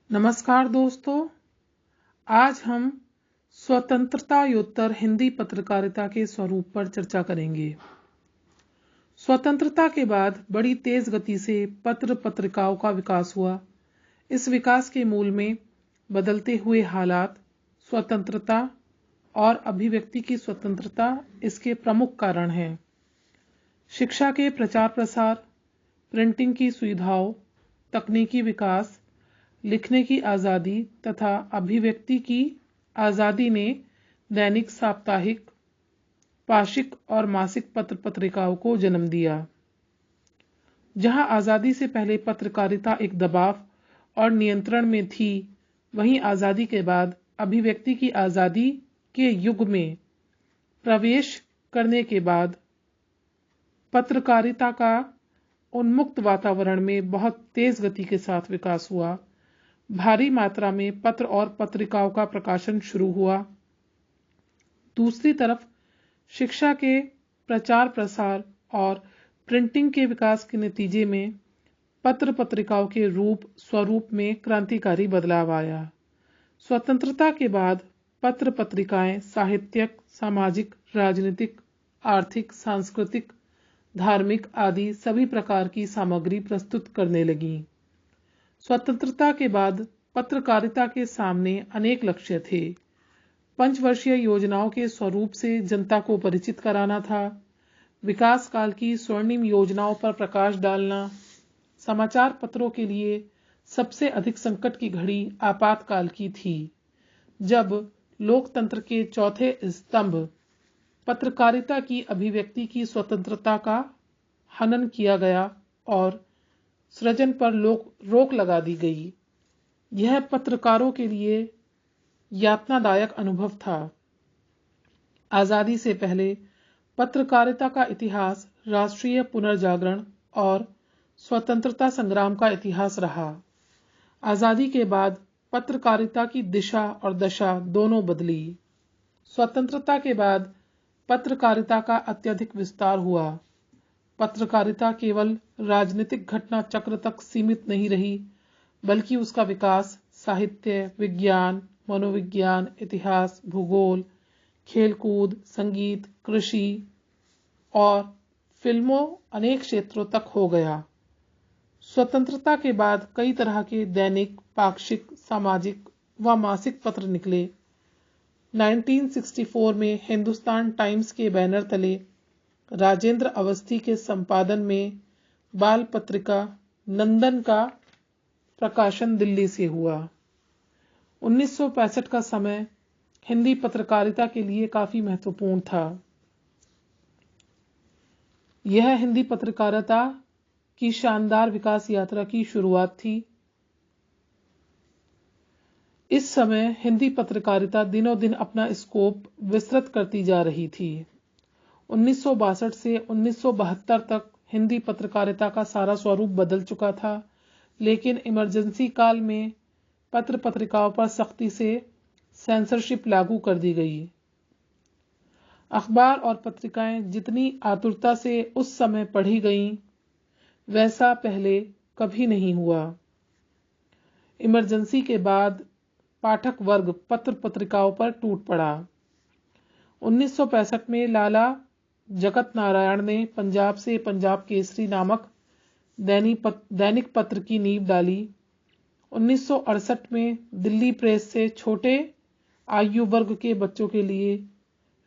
नमस्कार दोस्तों, आज हम स्वतंत्रतायोत्तर हिंदी पत्रकारिता के स्वरूप पर चर्चा करेंगे। स्वतंत्रता के बाद बड़ी तेज गति से पत्र पत्रिकाओं का विकास हुआ। इस विकास के मूल में बदलते हुए हालात, स्वतंत्रता और अभिव्यक्ति की स्वतंत्रता इसके प्रमुख कारण हैं। शिक्षा के प्रचार प्रसार, प्रिंटिंग की सुविधाओं, तकनीकी विकास, लिखने की आज़ादी तथा अभिव्यक्ति की आज़ादी ने दैनिक, साप्ताहिक, पाक्षिक और मासिक पत्र पत्रिकाओं को जन्म दिया। जहां आज़ादी से पहले पत्रकारिता एक दबाव और नियंत्रण में थी, वहीं आज़ादी के बाद अभिव्यक्ति की आज़ादी के युग में प्रवेश करने के बाद पत्रकारिता का उन्मुक्त वातावरण में बहुत तेज गति के साथ विकास हुआ। भारी मात्रा में पत्र और पत्रिकाओं का प्रकाशन शुरू हुआ। दूसरी तरफ शिक्षा के प्रचार प्रसार और प्रिंटिंग के विकास के नतीजे में पत्र पत्रिकाओं के रूप स्वरूप में क्रांतिकारी बदलाव आया। स्वतंत्रता के बाद पत्र पत्रिकाएं साहित्यिक, सामाजिक, राजनीतिक, आर्थिक, सांस्कृतिक, धार्मिक आदि सभी प्रकार की सामग्री प्रस्तुत करने लगीं। स्वतंत्रता के बाद पत्रकारिता के सामने अनेक लक्ष्य थे। पंचवर्षीय योजनाओं के स्वरूप से जनता को परिचित कराना था, विकास काल की स्वर्णिम योजनाओं पर प्रकाश डालना, समाचार पत्रों के लिए सबसे अधिक संकट की घड़ी आपातकाल की थी, जब लोकतंत्र के चौथे स्तंभ पत्रकारिता की अभिव्यक्ति की स्वतंत्रता का हनन किया गया और सृजन पर रोक लगा दी गई। यह पत्रकारों के लिए यातनादायक अनुभव था। आज़ादी से पहले पत्रकारिता का इतिहास राष्ट्रीय पुनर्जागरण और स्वतंत्रता संग्राम का इतिहास रहा। आज़ादी के बाद पत्रकारिता की दिशा और दशा दोनों बदली। स्वतंत्रता के बाद पत्रकारिता का अत्यधिक विस्तार हुआ। पत्रकारिता केवल राजनीतिक घटना चक्र तक सीमित नहीं रही, बल्कि उसका विकास साहित्य, विज्ञान, मनोविज्ञान, इतिहास, भूगोल, खेलकूद, संगीत, कृषि और फिल्मों अनेक क्षेत्रों तक हो गया। स्वतंत्रता के बाद कई तरह के दैनिक, पाक्षिक, सामाजिक व मासिक पत्र निकले। 1964 में हिंदुस्तान टाइम्स के बैनर तले राजेंद्र अवस्थी के संपादन में बाल पत्रिका नंदन का प्रकाशन दिल्ली से हुआ। 1965 का समय हिंदी पत्रकारिता के लिए काफी महत्वपूर्ण था। यह हिंदी पत्रकारिता की शानदार विकास यात्रा की शुरुआत थी। इस समय हिंदी पत्रकारिता दिनों दिन अपना स्कोप विस्तृत करती जा रही थी। 1962 से 1972 तक हिंदी पत्रकारिता का सारा स्वरूप बदल चुका था, लेकिन इमरजेंसी काल में पत्र पत्रिकाओं पर सख्ती से सेंसरशिप लागू कर दी गई। अखबार और पत्रिकाएं जितनी आतुरता से उस समय पढ़ी गईं, वैसा पहले कभी नहीं हुआ। इमरजेंसी के बाद पाठक वर्ग पत्र पत्रिकाओं पर टूट पड़ा। 1965 में लाला जगत नारायण ने पंजाब से पंजाब केसरी नामक दैनिक पत्र की नींव डाली। 1968 में दिल्ली प्रेस से छोटे आयु वर्ग के बच्चों के लिए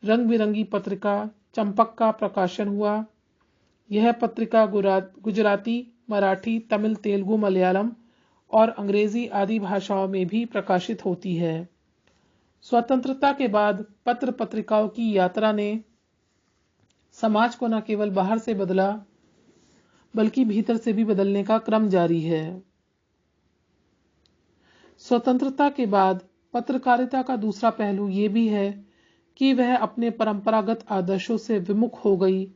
रंग बिरंगी पत्रिका चंपक का प्रकाशन हुआ। यह पत्रिका गुजराती, मराठी, तमिल, तेलुगु, मलयालम और अंग्रेजी आदि भाषाओं में भी प्रकाशित होती है। स्वतंत्रता के बाद पत्र पत्रिकाओं की यात्रा ने समाज को न केवल बाहर से बदला, बल्कि भीतर से भी बदलने का क्रम जारी है। स्वतंत्रता के बाद पत्रकारिता का दूसरा पहलू ये भी है कि वह अपने परंपरागत आदर्शों से विमुख हो गई।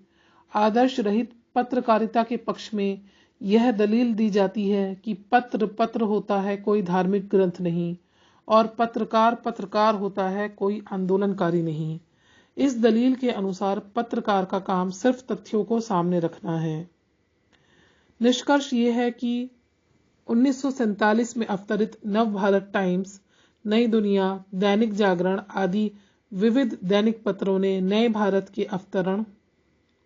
आदर्श रहित पत्रकारिता के पक्ष में यह दलील दी जाती है कि पत्र होता है, कोई धार्मिक ग्रंथ नहीं, और पत्रकार होता है, कोई आंदोलनकारी नहीं। इस दलील के अनुसार पत्रकार का काम सिर्फ तथ्यों को सामने रखना है। निष्कर्ष ये है कि 1947 में अवतरित नव भारत टाइम्स, नई दुनिया, दैनिक जागरण आदि विविध दैनिक पत्रों ने नए भारत के अवतरण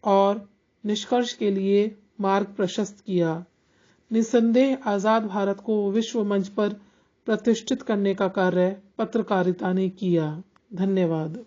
और निष्कर्ष के लिए मार्ग प्रशस्त किया। निस्संदेह आजाद भारत को विश्व मंच पर प्रतिष्ठित करने का कार्य पत्रकारिता ने किया। धन्यवाद।